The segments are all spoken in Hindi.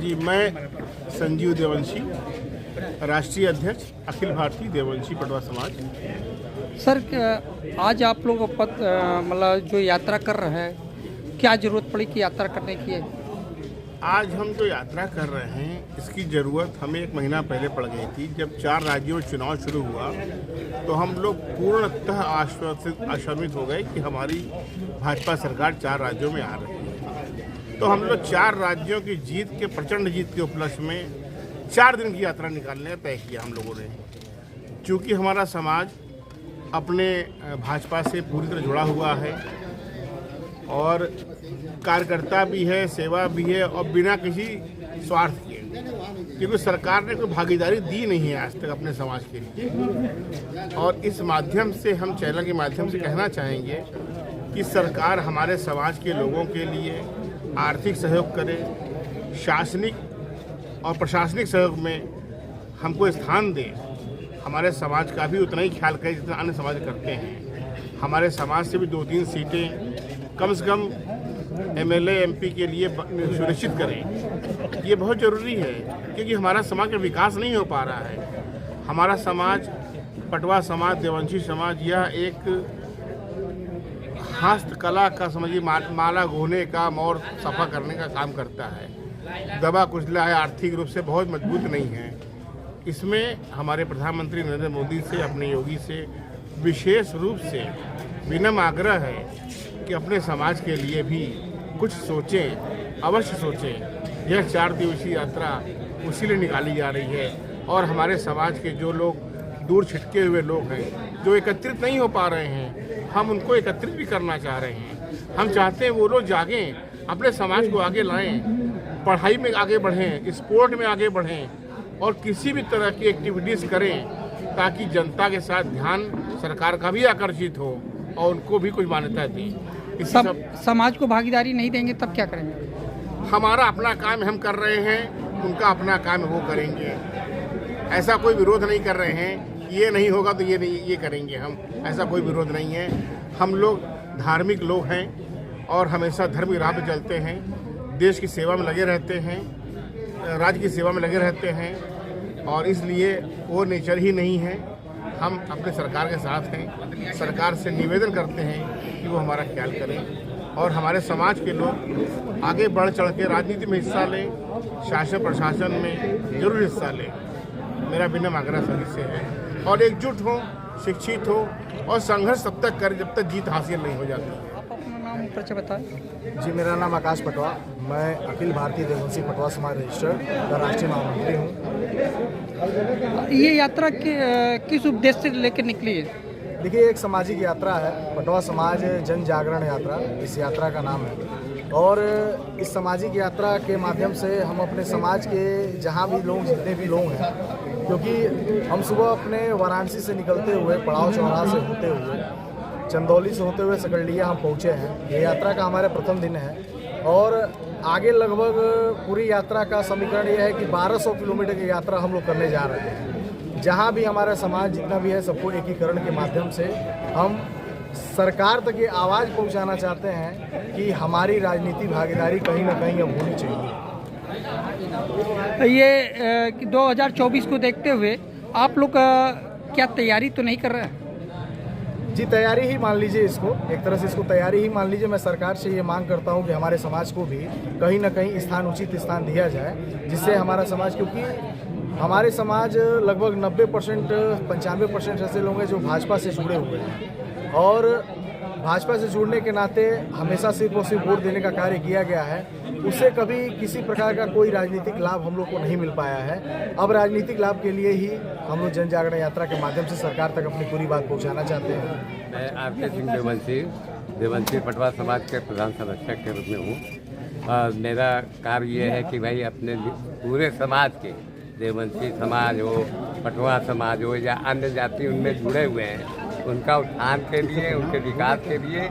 जी, मैं संजीव देवंशी, राष्ट्रीय अध्यक्ष अखिल भारतीय देवंशी पटवा समाज। सर आज आप लोग मतलब जो यात्रा कर रहे हैं, क्या जरूरत पड़ी कि यात्रा करने की है? आज हम जो यात्रा कर रहे हैं इसकी ज़रूरत हमें 1 महीना पहले पड़ गई थी। जब 4 राज्यों में चुनाव शुरू हुआ तो हम लोग पूर्णतः आश्वस्त हो गए कि हमारी भाजपा सरकार 4 राज्यों में आ रही है। तो हम लोग 4 राज्यों की जीत के प्रचंड जीत के उपलक्ष्य में 4 दिन की यात्रा निकालने का तय किया हम लोगों ने। क्योंकि हमारा समाज अपने भाजपा से पूरी तरह जुड़ा हुआ है और कार्यकर्ता भी है, सेवा भी है और बिना किसी स्वार्थ के, क्योंकि सरकार ने कोई भागीदारी दी नहीं है आज तक अपने समाज के लिए। और इस माध्यम से हम चैनल के माध्यम से कहना चाहेंगे कि सरकार हमारे समाज के लोगों के लिए आर्थिक सहयोग करे, शासनिक और प्रशासनिक सहयोग में हमको स्थान दे, हमारे समाज का भी उतना ही ख्याल करे जितना अन्य समाज करते हैं। हमारे समाज से भी 2-3 सीटें कम से कम एमएलए एमपी के लिए सुनिश्चित करें। ये बहुत ज़रूरी है क्योंकि हमारा समाज का विकास नहीं हो पा रहा है। हमारा समाज, पटवा समाज, देवंशी समाज, यह एक हस्तकला का समझिए माला गोहने का, मोर सफा करने का काम करता है। दबा कुचला है, आर्थिक रूप से बहुत मजबूत नहीं है। इसमें हमारे प्रधानमंत्री नरेंद्र मोदी से, अपने योगी से विशेष रूप से विनम्र आग्रह है कि अपने समाज के लिए भी कुछ सोचें, अवश्य सोचें। यह 4 दिवसीय यात्रा उसी लिए निकाली जा रही है और हमारे समाज के जो लोग दूर छिटके हुए लोग हैं, जो एकत्रित नहीं हो पा रहे हैं, हम उनको एकत्रित भी करना चाह रहे हैं। हम चाहते हैं वो लोग जागें, अपने समाज को आगे लाएं, पढ़ाई में आगे बढ़ें, स्पोर्ट में आगे बढ़ें और किसी भी तरह की एक्टिविटीज़ करें ताकि जनता के साथ ध्यान सरकार का भी आकर्षित हो और उनको भी कुछ मान्यता दी। समाज को भागीदारी नहीं देंगे तब क्या करेंगे? हमारा अपना काम हम कर रहे हैं, उनका अपना काम वो करेंगे। ऐसा कोई विरोध नहीं कर रहे हैं, ये नहीं होगा तो ये नहीं, ये करेंगे हम, ऐसा कोई विरोध नहीं है। हम लोग धार्मिक लोग हैं और हमेशा धर्म की राह पे चलते हैं, देश की सेवा में लगे रहते हैं, राज्य की सेवा में लगे रहते हैं और इसलिए वो नेचर ही नहीं है। हम अपने सरकार के साथ हैं, सरकार से निवेदन करते हैं कि वो हमारा ख्याल करें और हमारे समाज के लोग आगे बढ़ चढ़ के राजनीति में हिस्सा लें, शासन प्रशासन में जरूर हिस्सा लें। मेरा विनम्र आग्रह सभी से है और एकजुट हो, शिक्षित हो और संघर्ष तब तक करें जब तक जीत हासिल नहीं हो जाती। आप अपना नाम परिचय बताएं। जी, मेरा नाम आकाश पटवा, मैं अखिल भारतीय देवंशी पटवा समाज रजिस्टर्ड का राष्ट्रीय महामंत्री हूँ। ये यात्रा किस उद्देश्य से लेकर निकली है? देखिए, एक सामाजिक यात्रा है, पटवा समाज जन जागरण यात्रा इस यात्रा का नाम है और इस सामाजिक यात्रा के माध्यम से हम अपने समाज के जहाँ भी लोग, जितने भी लोग हैं, क्योंकि हम सुबह अपने वाराणसी से निकलते हुए, पड़ाव चौराहा से होते हुए, चंदौली से होते हुए सकरलिया हम पहुँचे हैं। ये यात्रा का हमारा प्रथम दिन है और आगे लगभग पूरी यात्रा का समीकरण ये है कि 1200 किलोमीटर की यात्रा हम लोग करने जा रहे हैं। जहाँ भी हमारा समाज जितना भी है, सबको एकीकरण के माध्यम से हम सरकार तक ये आवाज़ पहुंचाना चाहते हैं कि हमारी राजनीतिक भागीदारी कहीं ना कहीं अब होनी चाहिए। ये 2024 को देखते हुए आप लोग क्या तैयारी तो नहीं कर रहे हैं? जी, तैयारी ही मान लीजिए इसको, एक तरह से इसको तैयारी ही मान लीजिए। मैं सरकार से ये मांग करता हूँ कि हमारे समाज को भी कहीं ना कहीं स्थान, उचित स्थान दिया जाए, जिससे हमारा समाज, क्योंकि हमारे समाज लगभग 90% 95% ऐसे लोग हैं जो भाजपा से जुड़े हुए हैं और भाजपा से जुड़ने के नाते हमेशा सिर्फ और सिर्फ वोट देने का कार्य किया गया है। उससे कभी किसी प्रकार का कोई राजनीतिक लाभ हम लोग को नहीं मिल पाया है। अब राजनीतिक लाभ के लिए ही हम लोग जन जागरण यात्रा के माध्यम से सरकार तक अपनी पूरी बात पहुंचाना चाहते हैं। मैं आरके सिंह देवंशी पटवा समाज के प्रधान संरक्षक के रूप में हूँ और मेरा कार्य ये है कि भाई अपने पूरे समाज के, देवंशी समाज हो, पटवा समाज हो या अन्य जाति उनमें जुड़े हुए हैं, उनका उत्थान के लिए, उनके विकास के लिए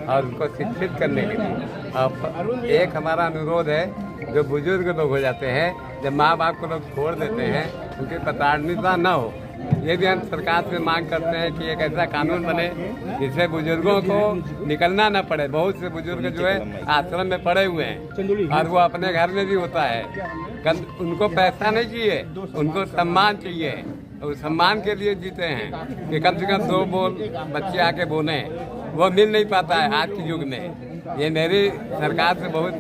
और उनको शिक्षित करने के लिए। अब एक हमारा अनुरोध है, जो बुजुर्ग लोग हो जाते हैं, जब माँ बाप को लोग छोड़ देते हैं, उनकी प्रताड़ना न हो, ये भी हम सरकार से मांग करते हैं कि एक ऐसा कानून बने जिससे बुजुर्गों को निकलना न पड़े। बहुत से बुजुर्ग जो है आश्रम में पड़े हुए हैं और वो अपने घर में भी होता है। उनको पैसा नहीं चाहिए, उनको सम्मान चाहिए। उस सम्मान के लिए जीते हैं कि कम से कम 2 बोल बच्चे आके बोले, वो मिल नहीं पाता है आज के युग में। ये मेरी सरकार से बहुत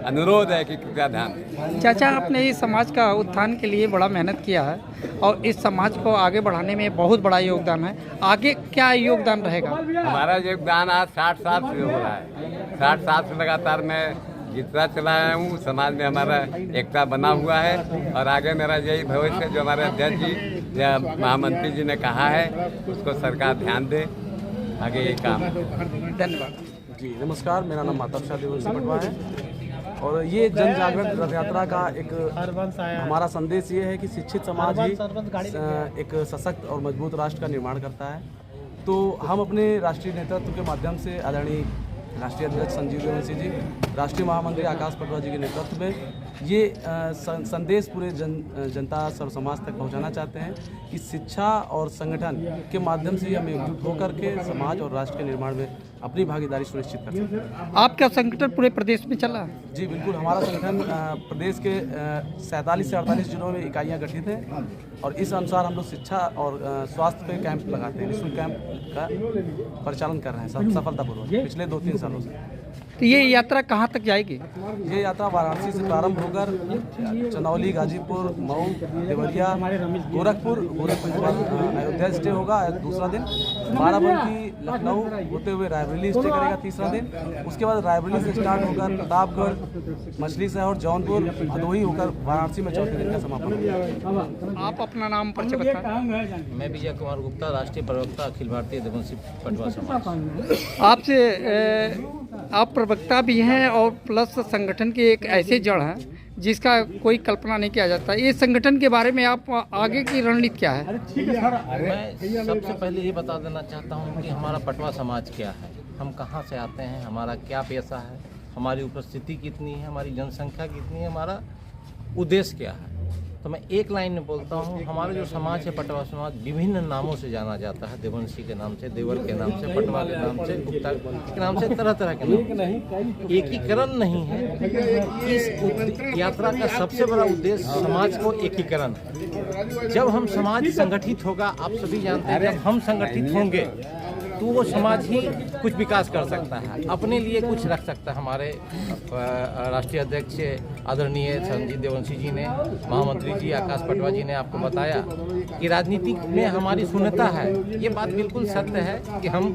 अनुरोध है कि कृपया ध्यान दें। चाचा, आपने इस समाज का उत्थान के लिए बड़ा मेहनत किया है और इस समाज को आगे बढ़ाने में बहुत बड़ा योगदान है। आगे क्या योगदान रहेगा? हमारा योगदान आज 60 साल से हो रहा है। 60 साल से लगातार मैं जितना चलाया हूँ, समाज में हमारा एकता बना हुआ है और आगे मेरा यही भविष्य जो हमारे अध्यक्ष जी या महामंत्री जी ने कहा है उसको सरकार ध्यान दे, आगे यही काम है। धन्यवाद जी। नमस्कार, मेरा नाम मातब देवंशी पटवा है और ये जन जागरण रथ यात्रा का एक हमारा संदेश ये है कि शिक्षित समाज ही एक सशक्त और मजबूत राष्ट्र का निर्माण करता है। तो हम अपने राष्ट्रीय नेतृत्व के माध्यम से आदरणीय राष्ट्रीय अध्यक्ष संजीव देवंशी जी, राष्ट्रीय महामंत्री आकाश पटवा जी के नेतृत्व में ये संदेश पूरे जनता सर्व समाज तक पहुंचाना चाहते हैं कि शिक्षा और संगठन के माध्यम से हम एकजुट होकर के समाज और राष्ट्र के निर्माण में अपनी भागीदारी सुनिश्चित कर सकते हैं। आपका संगठन पूरे प्रदेश में चला? जी बिल्कुल, हमारा संगठन प्रदेश के 47 से 48 जिलों में इकाइयाँ गठित हैं और इस अनुसार हम लोग शिक्षा और स्वास्थ्य पे कैंप लगाते हैं। निःशुल्क कैंप का परिचालन कर रहे हैं सफलतापूर्वक पिछले 2-3 सालों से। तो ये यात्रा कहाँ तक जाएगी? ये यात्रा वाराणसी से प्रारंभ होकर चंदौली, गाजीपुर, मऊ, देवरिया, गोरखपुर के बाद अयोध्या स्टे होगा दूसरा दिन, बाराबंकी, लखनऊ होते हुए रायबरेली स्टे करेगा तीसरा दिन। उसके बाद रायबरेली से स्टार्ट होकर प्रतापगढ़, मछली शहर, जौनपुर, भदोही होकर वाराणसी में चौथे दिन का समापन होगा। आप अपना नाम परिचय बताएं। मैं विजय कुमार गुप्ता, राष्ट्रीय प्रवक्ता, अखिल भारतीय देवंशी पटवा समाज। आपसे आप प्रवक्ता भी हैं और प्लस संगठन के एक ऐसे जड़ हैं जिसका कोई कल्पना नहीं किया जाता। ये संगठन के बारे में आप आगे की रणनीति क्या है? मैं सबसे पहले ये बता देना चाहता हूँ कि हमारा पटवा समाज क्या है, हम कहाँ से आते हैं, हमारा क्या पेशा है, हमारी उपस्थिति कितनी है, हमारी जनसंख्या कितनी है, हमारा उद्देश्य क्या है। तो मैं एक लाइन में बोलता हूँ, हमारा जो समाज है पटवा समाज विभिन्न नामों से जाना जाता है। देवंशी के नाम से, देवर के नाम से, पटवा के नाम से, गुप्ता के नाम से, तरह तरह के नाम। एकीकरण नहीं है। इस यात्रा का सबसे बड़ा उद्देश्य समाज को एकीकरण है। जब हम समाज संगठित होगा, आप सभी जानते हैं, जब हम संगठित होंगे तो वो समाज ही कुछ विकास कर सकता है, अपने लिए कुछ रख सकता है। हमारे राष्ट्रीय अध्यक्ष आदरणीय संजीव देवंशी जी ने, महामंत्री जी आकाश पटवा जी ने आपको बताया कि राजनीति में हमारी शून्यता है। ये बात बिल्कुल सत्य है कि हम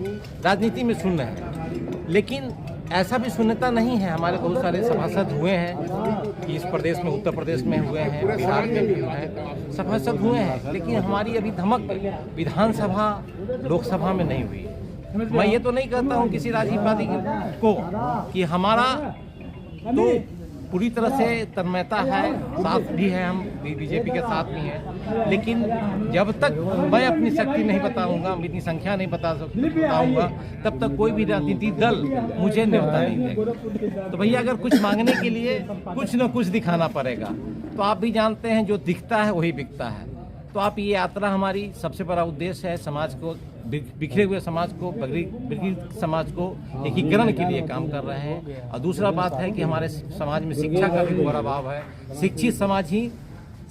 राजनीति में शून्य हैं, लेकिन ऐसा भी शून्यता नहीं है। हमारे बहुत सारे सभासद हुए हैं कि इस प्रदेश में, उत्तर प्रदेश में हुए हैं, बिहार में भी हुए हैं, सभासद हुए हैं, लेकिन हमारी अभी धमक विधानसभा, लोकसभा में नहीं हुई। मैं ये तो नहीं कहता हूँ किसी राजनीतिक पार्टी को कि हमारा तो पूरी तरह से तन्मयता है, साथ भी है, हम बीजेपी के साथ भी हैं, लेकिन जब तक मैं अपनी शक्ति नहीं बताऊंगा, अपनी संख्या नहीं बताऊंगा, तब तक कोई भी राजनीतिक दल मुझे न्योता नहीं देगा। तो भैया, अगर कुछ मांगने के लिए कुछ न कुछ दिखाना पड़ेगा। तो आप भी जानते हैं, जो दिखता है वही बिकता है। तो आप, ये यात्रा हमारी सबसे बड़ा उद्देश्य है समाज को, बिखरे हुए समाज को, बिखरे समाज को एकीकरण के लिए काम कर रहे हैं। और दूसरा बात है कि हमारे समाज में शिक्षा का भी बड़ा अभाव है। शिक्षित समाज ही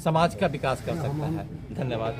समाज का विकास कर सकता है। धन्यवाद।